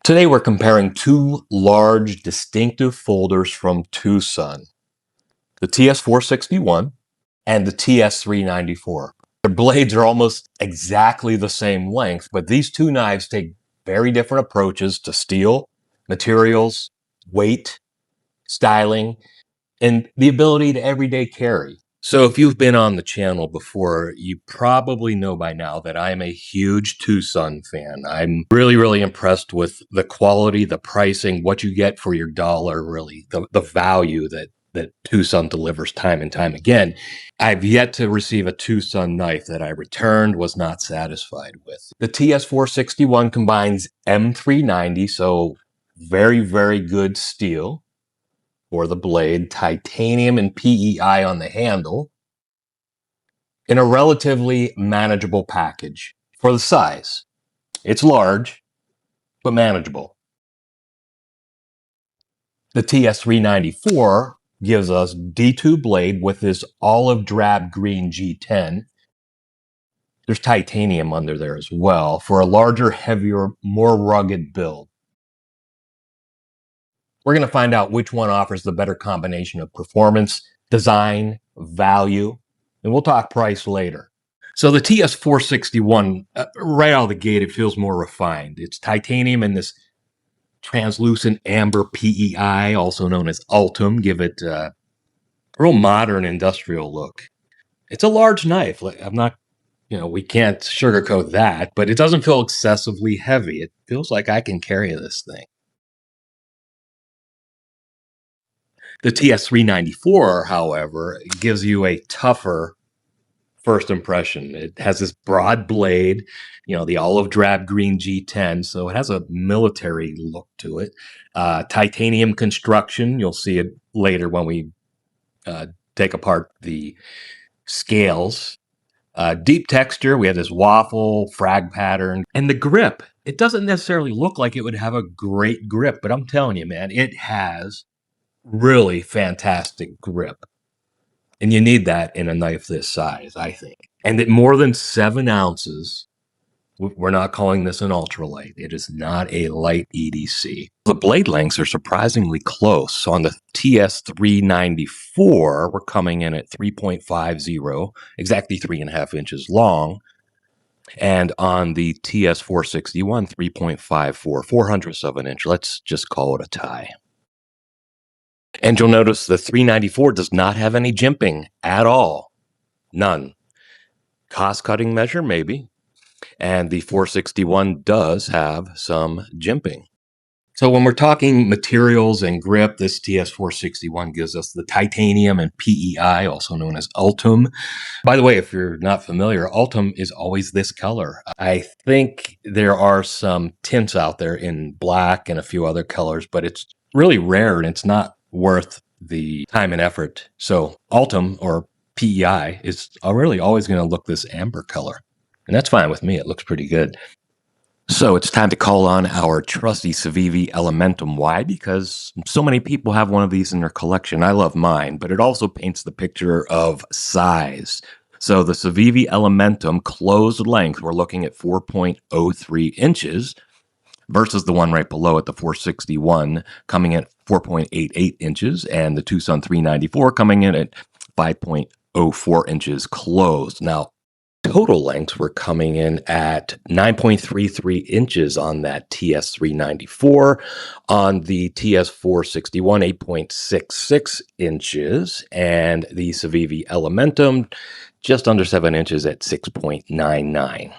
Today we're comparing two large distinctive folders from TwoSun, the TS461 and the TS394. Their blades are almost exactly the same length, but these two knives take very different approaches to steel, materials, weight, styling, and the ability to everyday carry. So if you've been on the channel before, you probably know by now that I'm a huge TwoSun fan. I'm really impressed with the quality, the pricing, what you get for your dollar, really, the value that TwoSun delivers time and time again. I've yet to receive a TwoSun knife that I returned, was not satisfied with. The TS461 combines M390, so very good steel for the blade, titanium and PEI on the handle, in a relatively manageable package for the size. It's large, but manageable. The TS394 gives us D2 blade with this olive drab green G10. There's titanium under there as well for a larger, heavier, more rugged build. We're going to find out which one offers the better combination of performance, design, value, and we'll talk price later. So the TS461, right out of the gate, it feels more refined. It's titanium and this translucent amber PEI, also known as Ultem, give it a real modern industrial look. It's a large knife. I'm not, we can't sugarcoat that, but it doesn't feel excessively heavy. It feels like I can carry this thing. The TS394, however, gives you a tougher first impression. It has this broad blade, the olive drab green G10, so it has a military look to it. Titanium construction, you'll see it later when we take apart the scales. Deep texture, we have this waffle frag pattern, and the grip. It doesn't necessarily look like it would have a great grip, but I'm telling you, man, it has really fantastic grip. And you need that in a knife this size, I think. And at more than 7 ounces, we're not calling this an ultralight. It is not a light EDC. The blade lengths are surprisingly close. So on the TS394, we're coming in at 3.50, exactly 3.5 inches long. And on the TS461, 3.54, 400ths of an inch. Let's just call it a tie. And you'll notice the 394 does not have any jimping at all. None. Cost-cutting measure, maybe. And the 461 does have some jimping. So when we're talking materials and grip, this TS461 gives us the titanium and PEI, also known as Ultem. By the way, if you're not familiar, Ultem is always this color. I think there are some tints out there in black and a few other colors, but it's really rare and it's not worth the time and effort. So Ultem, or PEI, is really always going to look this amber color. And that's fine with me. It looks pretty good. So it's time to call on our trusty Civivi Elementum. Why? Because so many people have one of these in their collection. I love mine, but it also paints the picture of size. So the Civivi Elementum closed length, we're looking at 4.03 inches versus the one right below it, the 461, coming at 4.88 inches, and the TwoSun 394 coming in at 5.04 inches closed. Now, total lengths were coming in at 9.33 inches on that TS394. On the TS461, 8.66 inches. And the Civivi Elementum, just under 7 inches at 6.99.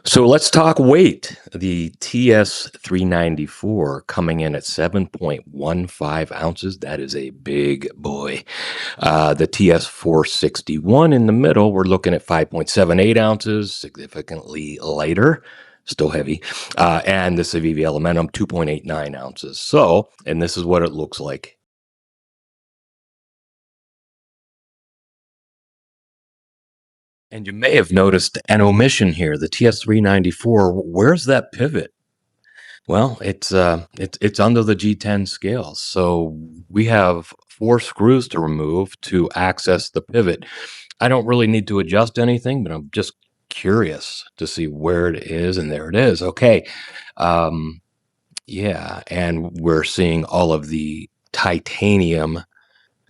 So let's talk weight. The TS394 coming in at 7.15 ounces. That is a big boy. The TS461 in the middle, we're looking at 5.78 ounces, significantly lighter, still heavy. And the Civivi Elementum, 2.89 ounces. So, and this is what it looks like. And you may have noticed an omission here. The TS394, where's that pivot? Well, it's under the G10 scale. So we have 4 screws to remove to access the pivot. I don't really need to adjust anything, but I'm just curious to see where it is, and there it is. Okay. Yeah, and we're seeing all of the titanium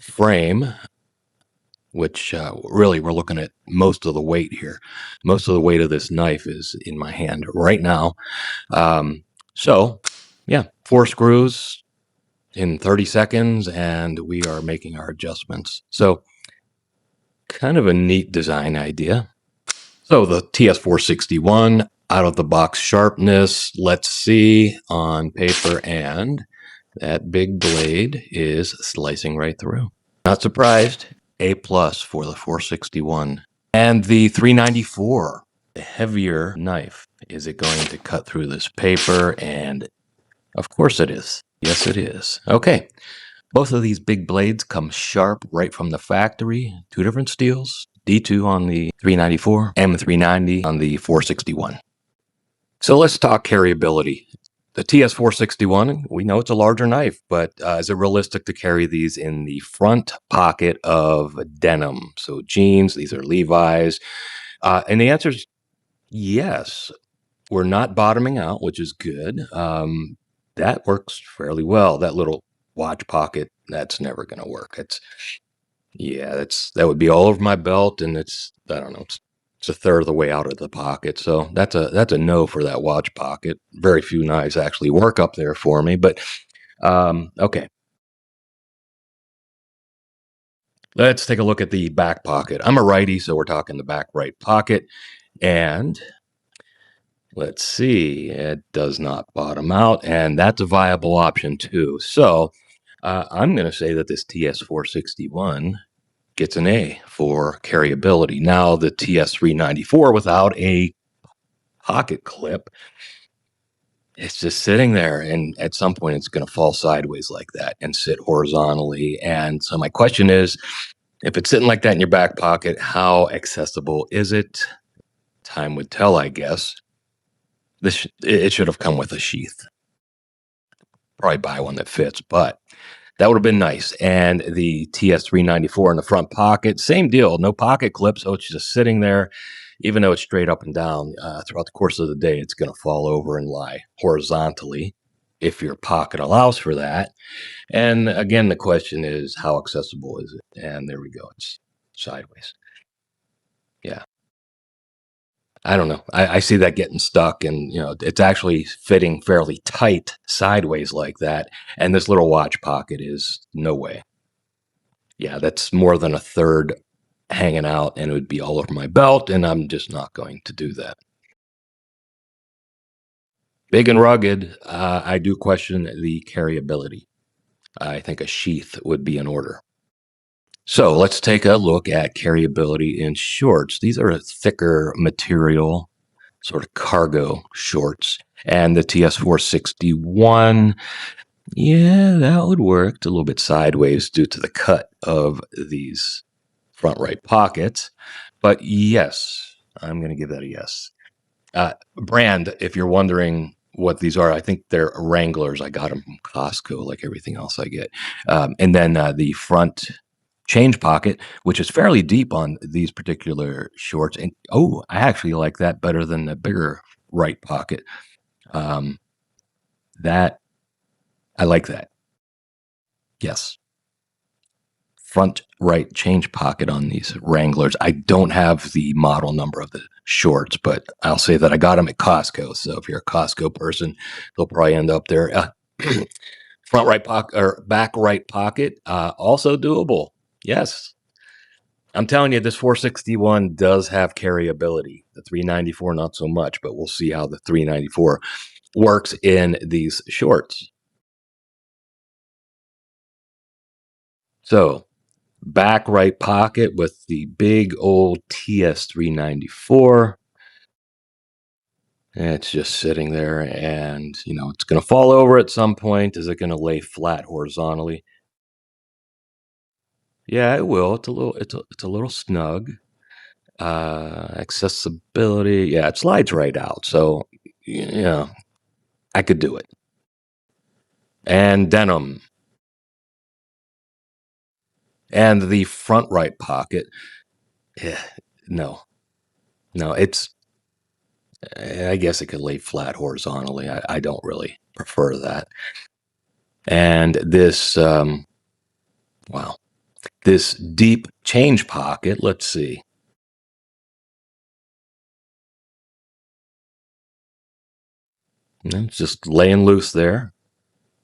frame, which really we're looking at most of the weight here. Most of the weight of this knife is in my hand right now. So, yeah, 4 screws in 30 seconds, and we are making our adjustments. So, kind of a neat design idea. So, the TS461 out of the box sharpness, let's see on paper, and that big blade is slicing right through. Not surprised. A plus for the 461. And the 394, the heavier knife. Is it going to cut through this paper? And of course it is. Yes, it is. Okay. Both of these big blades come sharp right from the factory. Two different steels. D2 on the 394, M390 on the 461. So let's talk carryability. The TS461, we know it's a larger knife, but is it realistic to carry these in the front pocket of denim? So jeans, these are Levi's. And the answer is yes. We're not bottoming out, which is good. That works fairly well. That little watch pocket, that's never going to work. That would be all over my belt, and I don't know, it's a third of the way out of the pocket. So that's a no for that watch pocket. Very few knives actually work up there for me, but okay. Let's take a look at the back pocket. I'm a righty, so we're talking the back right pocket, and let's see, it does not bottom out, and that's a viable option too. So I'm going to say that this TS461 gets an A for carryability. Now, the TS394 without a pocket clip, it's just sitting there, and at some point it's going to fall sideways like that and sit horizontally. And so my question is, if it's sitting like that in your back pocket, how accessible is it? Time would tell, I guess. It should have come with a sheath. Probably buy one that fits, but that would have been nice. And the TS394 in the front pocket, same deal. No pocket clip, so it's just sitting there. Even though it's straight up and down, throughout the course of the day, it's going to fall over and lie horizontally if your pocket allows for that. And again, the question is, how accessible is it? And there we go. It's sideways. Yeah. I don't know. I see that getting stuck, and it's actually fitting fairly tight sideways like that. And this little watch pocket is no way. Yeah, that's more than a third hanging out, and it would be all over my belt, and I'm just not going to do that. Big and rugged, I do question the carryability. I think a sheath would be in order. So let's take a look at carryability in shorts. These are a thicker material, sort of cargo shorts. And the TS461, yeah, that would work. It's a little bit sideways due to the cut of these front right pockets. But yes, I'm going to give that a yes. Brand, if you're wondering what these are, I think they're Wranglers. I got them from Costco, like everything else I get. And then the front change pocket, which is fairly deep on these particular shorts. And I actually like that better than the bigger right pocket. That I like that. Yes. Front right change pocket on these Wranglers. I don't have the model number of the shorts, but I'll say that I got them at Costco. So if you're a Costco person, they'll probably end up there. Front right pocket or back right pocket, also doable. Yes. I'm telling you, this 461 does have carryability. The 394, not so much, but we'll see how the 394 works in these shorts. So, back right pocket with the big old TS394. It's just sitting there, and it's going to fall over at some point. Is it going to lay flat horizontally? Yeah, it will. It's a little snug. Accessibility, yeah, it slides right out. So, I could do it. And denim. And the front right pocket. Yeah, no, no, I guess it could lay flat horizontally. I don't really prefer that. And this, wow, this deep change pocket, let's see. It's just laying loose there.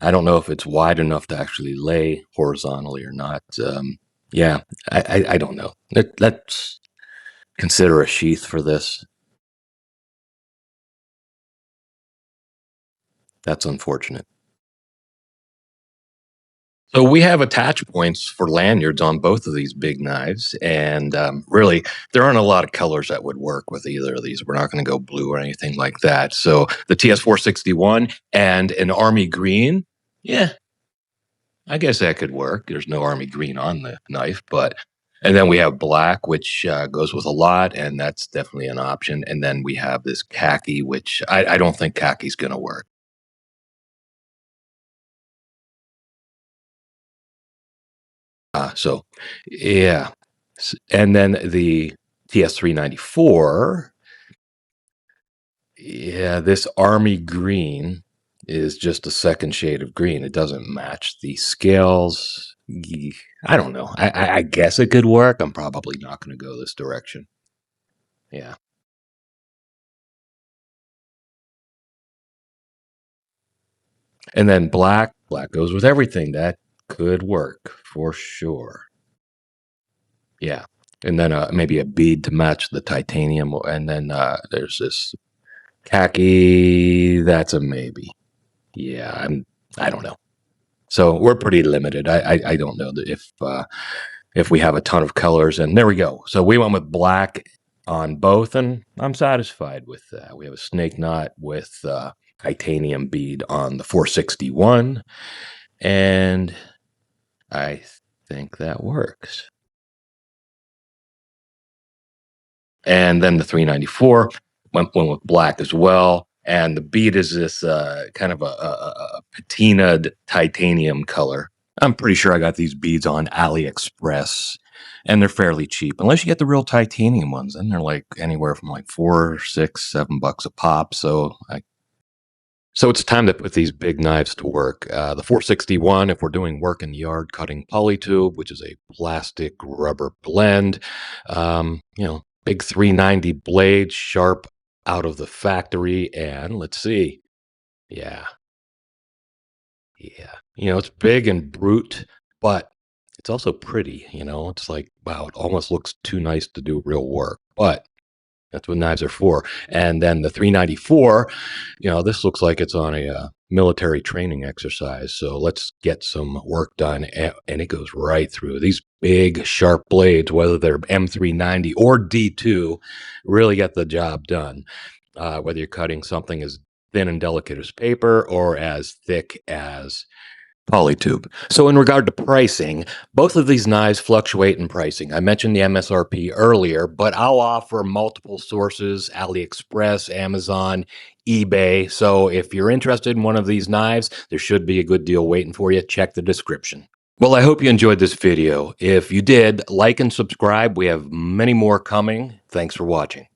I don't know if it's wide enough to actually lay horizontally or not. Yeah, I don't know. Let's consider a sheath for this. That's unfortunate. So we have attach points for lanyards on both of these big knives, and really, there aren't a lot of colors that would work with either of these. We're not going to go blue or anything like that. So the TS461 and an army green, yeah, I guess that could work. There's no army green on the knife, but and then we have black, which goes with a lot, and that's definitely an option. And then we have this khaki, which I don't think khaki's going to work. So, yeah. And then the TS394, yeah, this army green is just a second shade of green. It doesn't match the scales. I don't know. I guess it could work. I'm probably not going to go this direction. Yeah. And then black goes with everything. That could work for sure. Yeah. And then maybe a bead to match the titanium. And then there's this khaki. That's a maybe. Yeah, I don't know. So we're pretty limited. I don't know that if we have a ton of colors. And there we go. So we went with black on both, and I'm satisfied with that. We have a snake knot with titanium bead on the 461, and I think that works. And then the 394 went with black as well. And the bead is this kind of a patinaed titanium color. I'm pretty sure I got these beads on AliExpress, and they're fairly cheap. Unless you get the real titanium ones, and they're like anywhere from like $4, $6, $7 a pop. So it's time to put these big knives to work. The 461, if we're doing work in the yard, cutting polytube, which is a plastic rubber blend, big 390 blade, sharp out of the factory, and let's see, yeah, yeah, it's big and brute, but it's also pretty. It's like, wow, it almost looks too nice to do real work, but that's what knives are for. And then the 394, this looks like it's on a military training exercise. So let's get some work done. And it goes right through. These big, sharp blades, whether they're M390 or D2, really get the job done. Whether you're cutting something as thin and delicate as paper or as thick as polytube. So in regard to pricing, both of these knives fluctuate in pricing. I mentioned the MSRP earlier, but I'll offer multiple sources: AliExpress, Amazon, eBay. So if you're interested in one of these knives, there should be a good deal waiting for you. Check the description. Well, I hope you enjoyed this video. If you did, like and subscribe. We have many more coming. Thanks for watching.